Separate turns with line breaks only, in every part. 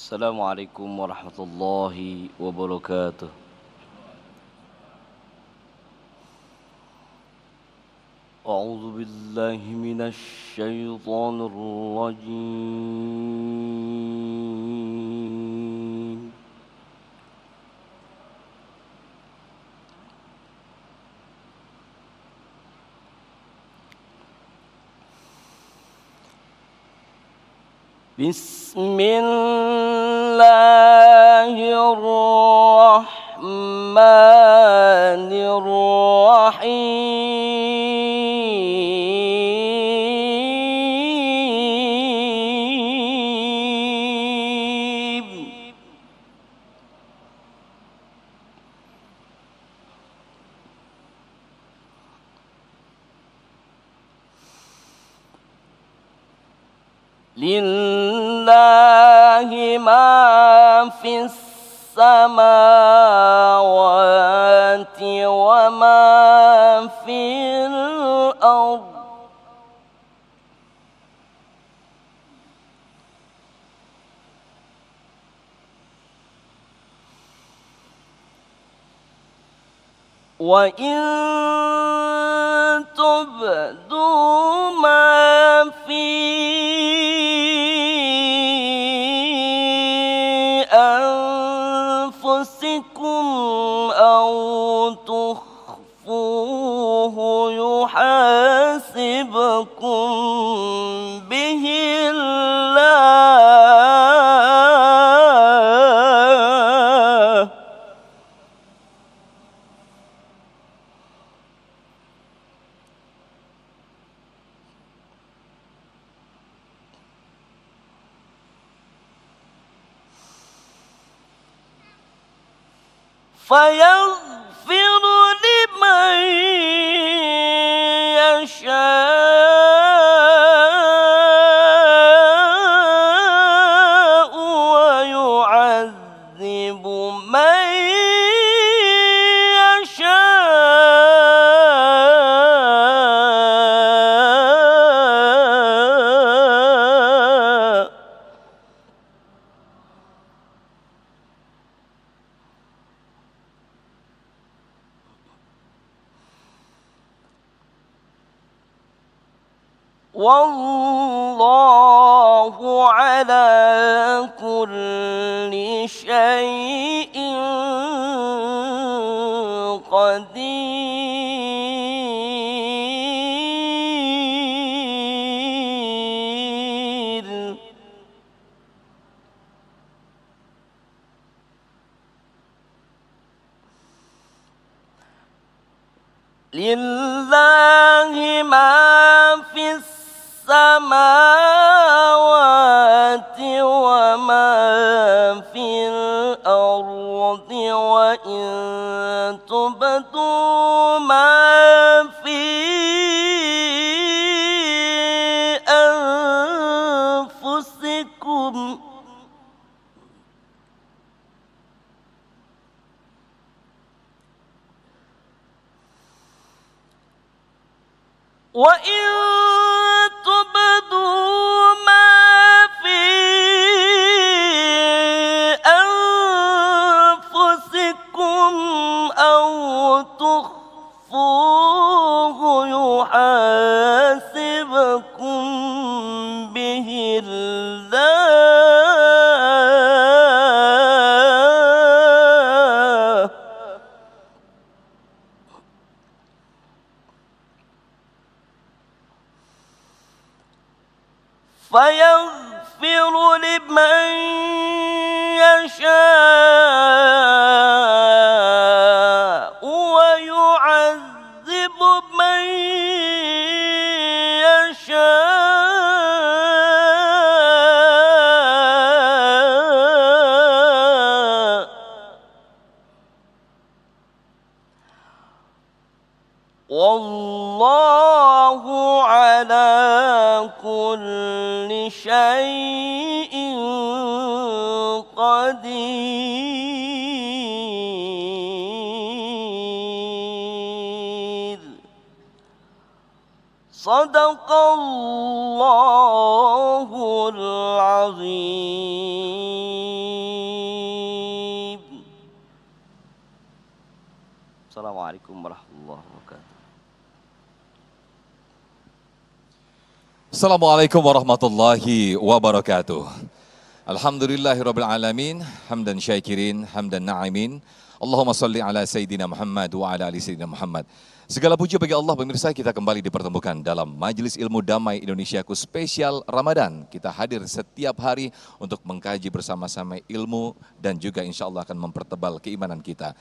Assalamualaikum warahmatullahi wabarakatuh. A'udzu billahi minasy syaithanir rajim. Bismillahirrahmanirrahim. Lillahi ma fis samawati wa ma fil ardh. Wa in tubdu ma fi anfusikum aw tukhfuhu yuhasibkum bihi Allah. فيغفر لمن يشاء ويعذب من يشاء. والله على كل شيء قدير. لله ما في السماوات وما في الأرض وإن تبدوا ما في أنفسكم وإن تبدوا ما في أنفسكم أو تخفوه يحاسبكم به الله. فيغفر لمن يشاء ويعذب من يشاء. والله على كل شيء قدير. صدق الله العظيم. Assalamualaikum warahmatullahi wabarakatuh.
Assalamualaikum warahmatullahi wabarakatuh. Alhamdulillahirabbil alamin, hamdan syakirin, hamdan na'imin. Allahumma salli ala Sayyidina Muhammad wa ala ali Sayyidina Muhammad. Segala puji bagi Allah, pemirsa, kita kembali dipertemukan dalam Majelis Ilmu Damai Indonesiaku spesial Ramadan. Kita hadir setiap hari untuk mengkaji bersama-sama ilmu dan juga insya Allah akan mempertebal keimanan kita.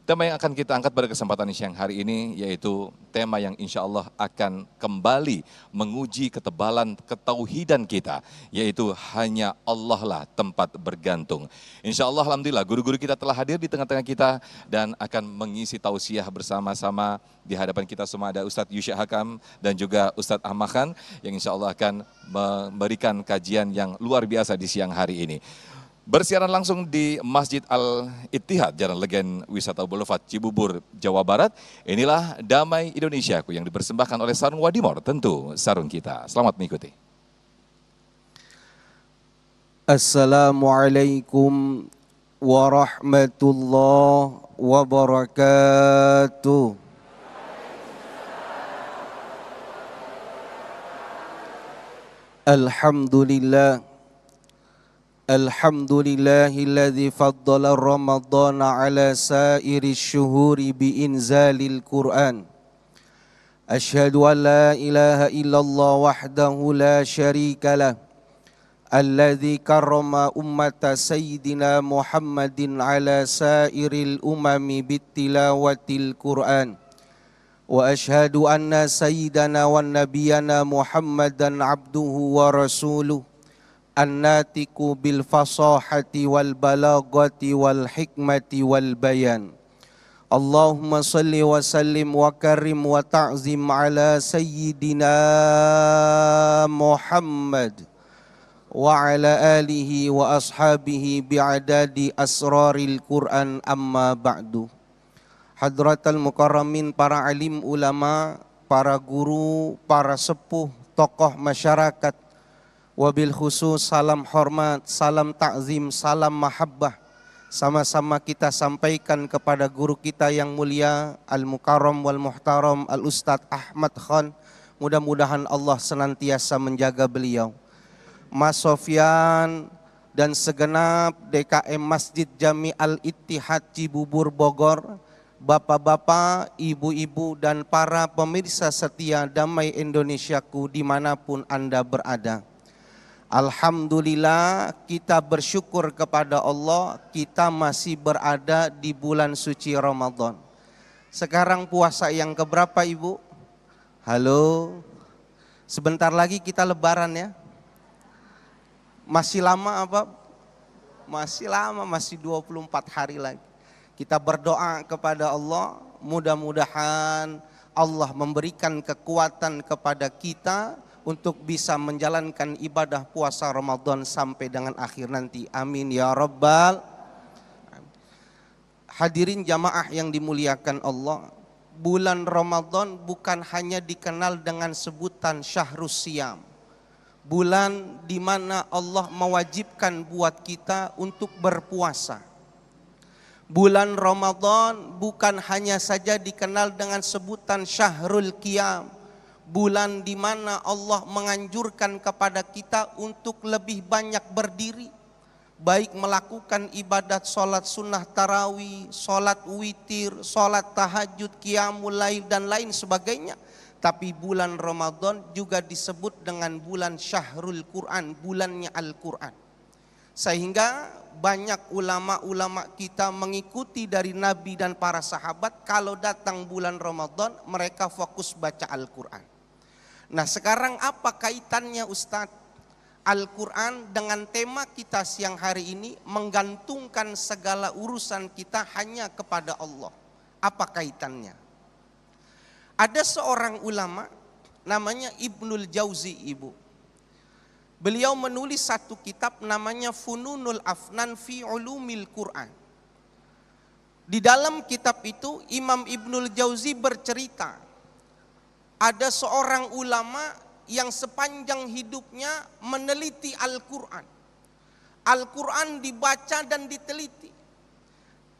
Tema yang akan kita angkat pada kesempatan siang hari ini yaitu tema yang insya Allah akan kembali menguji ketebalan ketauhidan kita, yaitu hanya Allah lah tempat bergantung. Insya Allah alhamdulillah guru-guru kita telah hadir di tengah-tengah kita dan akan mengisi tausiah bersama-sama. Di hadapan kita semua ada Ustadz Yusya Hakam dan juga Ustadz Ahmad Khan yang insya Allah akan memberikan kajian yang luar biasa di siang hari ini. Bersiaran langsung di Masjid Al-Ittihad, Jalan Legen Wisata Boulevard Cibubur, Jawa Barat. Inilah Damai Indonesiaku yang dipersembahkan oleh Sarung Wadimor, tentu sarung kita. Selamat mengikuti.
Assalamualaikum warahmatullahi wabarakatuh. Alhamdulillah. Alhamdulillahilladzi faddala Ramadana ala sairi syuhuri biinzalil Qur'an. Asyhadu an la ilaha illallah wahdahu la syarika lah. Alladzi karrama ummata sayyidina Muhammadin ala sairil umami bittilawatil Qur'an. Wa asyhadu anna sayyidana wa nabiyana Muhammadan abduhu wa rasuluh. An-natiku bil fasahati wal balagati wal hikmati wal bayan. Allahumma salli wa sallim wa karim wa ta'zim ala sayyidina Muhammad wa ala alihi wa ashabihi bi'adadi asraril Qur'an, amma ba'du. Hadratal mukarramin, para alim ulama, para guru, para sepuh, tokoh masyarakat, wabil khusus salam hormat, salam takzim, salam mahabbah sama-sama kita sampaikan kepada guru kita yang mulia Al-Mukarram wal Muhtaram Al-Ustadz Ahmad Khan. Mudah-mudahan Allah senantiasa menjaga beliau, Mas Sofyan dan segenap DKM Masjid Jami Al-Ittihad Cibubur Bogor, bapak-bapak, ibu-ibu dan para pemirsa setia Damai Indonesiaku dimanapun Anda berada. Alhamdulillah, kita bersyukur kepada Allah, kita masih berada di bulan suci Ramadan. Sekarang puasa yang keberapa, Ibu? Halo? Sebentar lagi kita lebaran ya? Masih lama apa? Masih lama, masih 24 hari lagi. Kita berdoa kepada Allah, mudah-mudahan Allah memberikan kekuatan kepada kita untuk bisa menjalankan ibadah puasa Ramadan sampai dengan akhir nanti. Amin ya Rabbal. Hadirin jamaah yang dimuliakan Allah, bulan Ramadan bukan hanya dikenal dengan sebutan Syahrus Siyam, bulan di mana Allah mewajibkan buat kita untuk berpuasa. Bulan Ramadan bukan hanya saja dikenal dengan sebutan Syahrul Qiyam, bulan di mana Allah menganjurkan kepada kita untuk lebih banyak berdiri, baik melakukan ibadat sholat sunnah tarawih, sholat witir, sholat tahajud, qiyamul lail dan lain sebagainya. Tapi bulan Ramadan juga disebut dengan bulan Syahrul Quran, bulannya Al-Quran. Sehingga banyak ulama-ulama kita mengikuti dari Nabi dan para sahabat, kalau datang bulan Ramadan mereka fokus baca Al-Quran. Nah, sekarang apa kaitannya Ustadz? Al-Quran dengan tema kita siang hari ini menggantungkan segala urusan kita hanya kepada Allah. Apa kaitannya? Ada seorang ulama namanya Ibnul Jauzi, Ibu. Beliau menulis satu kitab namanya Fununul Afnan fi Ulumil Quran. Di dalam kitab itu Imam Ibnul Jauzi bercerita, ada seorang ulama yang sepanjang hidupnya meneliti Al-Quran. Al-Quran dibaca dan diteliti.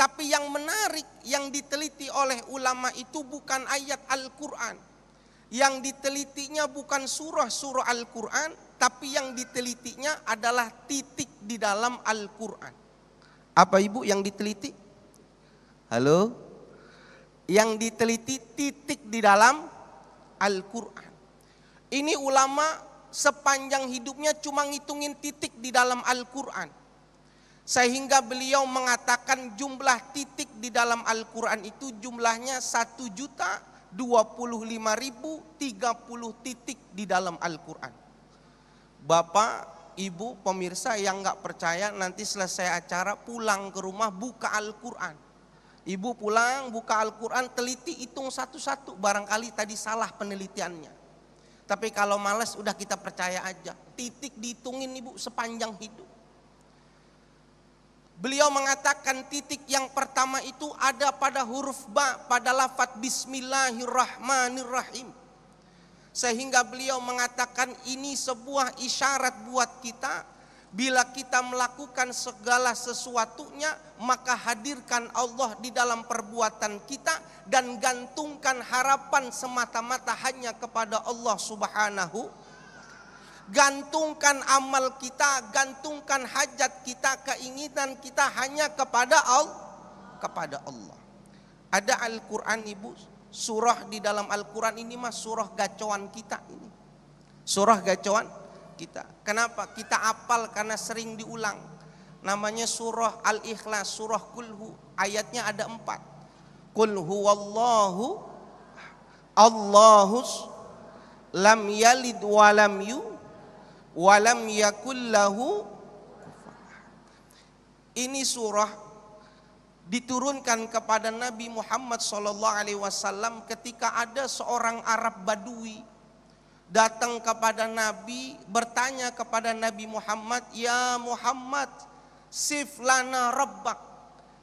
Tapi yang yang menarik yang diteliti oleh ulama itu bukan ayat Al-Quran. Yang ditelitinya bukan surah-surah Al-Quran, tapi yang ditelitinya adalah titik di dalam Al-Quran. Apa ibu yang diteliti? Halo? Yang diteliti titik di dalam Al-Quran. Ini ulama sepanjang hidupnya cuma ngitungin titik di dalam Al-Quran. Sehingga beliau mengatakan jumlah titik di dalam Al-Quran itu jumlahnya 1.025.030 titik di dalam Al-Quran. Bapak, ibu, pemirsa yang gak percaya nanti selesai acara pulang ke rumah buka Al-Quran. Ibu pulang buka Al-Quran, teliti hitung satu-satu, barangkali tadi salah penelitiannya. Tapi kalau malas udah kita percaya aja, titik dihitungin ibu sepanjang hidup. Beliau mengatakan titik yang pertama itu ada pada huruf ba, pada lafaz Bismillahirrahmanirrahim. Sehingga beliau mengatakan ini sebuah isyarat buat kita, bila kita melakukan segala sesuatunya, maka hadirkan Allah di dalam perbuatan kita dan gantungkan harapan semata-mata hanya kepada Allah Subhanahu. Gantungkan amal kita, gantungkan hajat kita, keinginan kita hanya kepada Allah. Ada Al-Quran ibu, surah di dalam Al-Quran ini mas surah gacoan kita ini. Surah gacoan kita. Kenapa? Kita hafal karena sering diulang. Namanya surah Al-Ikhlas, surah Kulhu. Ayatnya ada 4. Qul huwallahu Allahus lam yalid walam walam yakullahu. Ini surah diturunkan kepada Nabi Muhammad SAW ketika ada seorang Arab Badui datang kepada Nabi, bertanya kepada Nabi Muhammad, ya Muhammad, sif lana rabbak,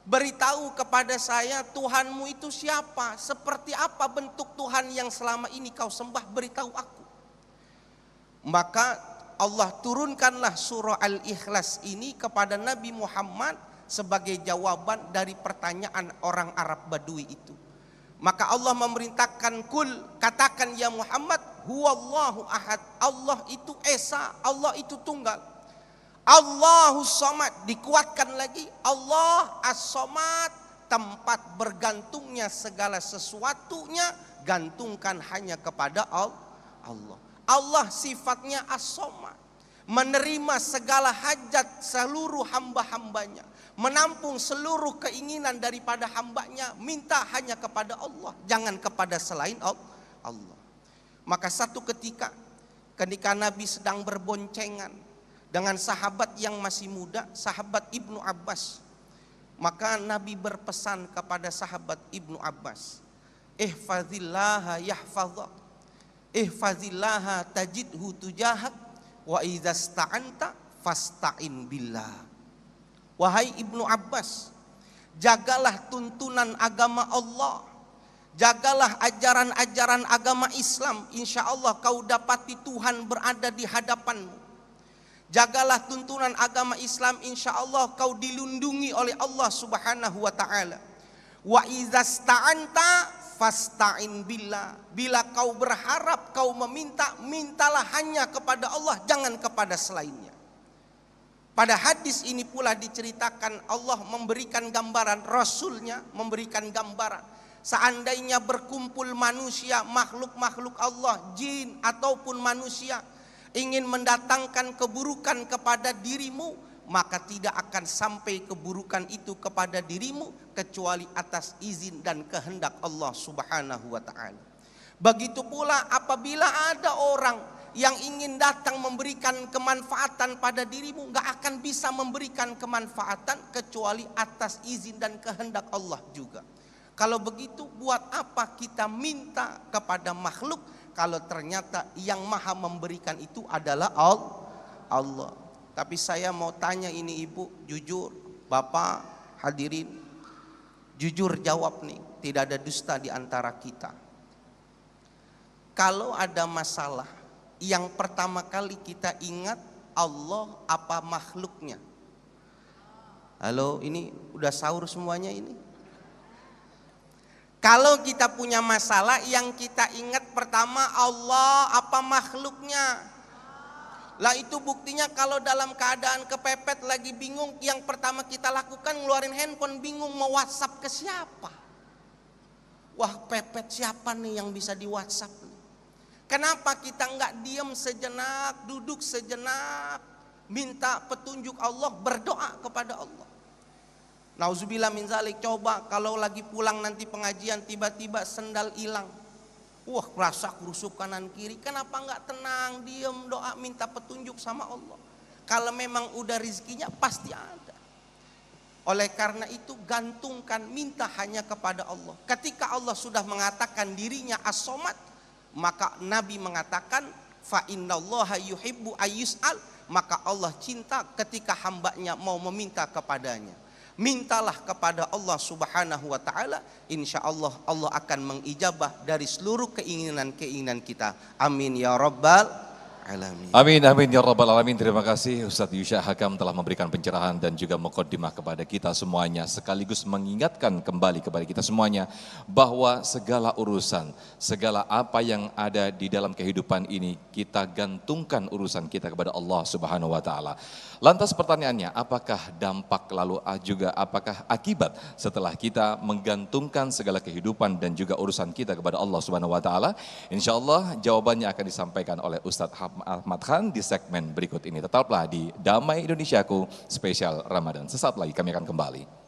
beritahu kepada saya Tuhanmu itu siapa, seperti apa bentuk Tuhan yang selama ini kau sembah, beritahu aku. Maka Allah turunkanlah surah Al-Ikhlas ini kepada Nabi Muhammad sebagai jawaban dari pertanyaan orang Arab Badui itu. Maka Allah memerintahkan, kul, katakan ya Muhammad, huwallahu ahad, Allah itu esa, Allah itu tunggal. Allahus samad, dikuatkan lagi, Allah as-samad, tempat bergantungnya segala sesuatunya gantungkan hanya kepada Allah. Allah sifatnya as-samad, menerima segala hajat seluruh hamba-hambanya, menampung seluruh keinginan daripada hambanya, minta hanya kepada Allah, jangan kepada selain Allah. Maka satu ketika Nabi sedang berboncengan dengan sahabat yang masih muda, sahabat Ibnu Abbas, maka Nabi berpesan kepada sahabat Ibnu Abbas, ihfazillaha yahfazak, ihfazillaha tajidhu tujahak, wa idza sta'anta fasta'in billah. Wahai Ibnu Abbas, jagalah tuntunan agama Allah, jagalah ajaran-ajaran agama Islam, insya Allah kau dapati Tuhan berada di hadapanmu. Jagalah tuntunan agama Islam, insya Allah kau dilindungi oleh Allah Subhanahu wa ta'ala. Wa idza sta'anta fasta'in billah, bila kau berharap, kau meminta, mintalah hanya kepada Allah, jangan kepada selainnya. Pada hadis ini pula diceritakan Allah memberikan gambaran, Rasulnya memberikan gambaran, seandainya berkumpul manusia, makhluk-makhluk Allah, jin ataupun manusia, ingin mendatangkan keburukan kepada dirimu, maka tidak akan sampai keburukan itu kepada dirimu kecuali atas izin dan kehendak Allah Subhanahu wa ta'ala. Begitu pula apabila ada orang yang ingin datang memberikan kemanfaatan pada dirimu, gak akan bisa memberikan kemanfaatan kecuali atas izin dan kehendak Allah juga. Kalau begitu buat apa kita minta kepada makhluk kalau ternyata yang maha memberikan itu adalah Allah. Tapi saya mau tanya ini ibu, jujur, bapak, hadirin, jujur jawab nih, tidak ada dusta di antara kita. Kalau ada masalah, yang pertama kali kita ingat Allah apa makhluknya? Halo, ini udah sahur semuanya ini? Kalau kita punya masalah, yang kita ingat pertama Allah apa makhluknya. Lah itu buktinya kalau dalam keadaan kepepet lagi bingung, yang pertama kita lakukan ngeluarin handphone, bingung mau WhatsApp ke siapa. Wah pepet, siapa nih yang bisa di WhatsApp nih? Kenapa kita nggak diam sejenak, duduk sejenak, minta petunjuk Allah, berdoa kepada Allah. Nauzubillah min zalik. Coba kalau lagi pulang nanti pengajian tiba-tiba sendal hilang. Wah rasa kerusuk kanan kiri. Kenapa nggak tenang, diem, doa, minta petunjuk sama Allah. Kalau memang udah rizkinya pasti ada. Oleh karena itu gantungkan, minta hanya kepada Allah. Ketika Allah sudah mengatakan dirinya as-somad, maka Nabi mengatakan fa innallaha yuhibbu ayyus'al, maka Allah cinta ketika hambanya mau meminta kepadanya. Mintalah kepada Allah subhanahu wa ta'ala, insya Allah Allah akan mengijabah dari seluruh keinginan-keinginan kita. Amin ya rabbal alamin.
Amin, amin ya rabbal alamin. Terima kasih Ustadz Yusya Hakam telah memberikan pencerahan dan juga muqaddimah kepada kita semuanya, sekaligus mengingatkan kembali kepada kita semuanya bahwa segala urusan, segala apa yang ada di dalam kehidupan ini, kita gantungkan urusan kita kepada Allah subhanahu wa ta'ala. Lantas pertanyaannya, apakah dampak lalu juga apakah akibat setelah kita menggantungkan segala kehidupan dan juga urusan kita kepada Allah subhanahu wa ta'ala? Insya Allah jawabannya akan disampaikan oleh Ustadz Ahmad Khan di segmen berikut ini. Tetaplah di Damai Indonesiaku spesial Ramadan. Sesaat lagi kami akan kembali.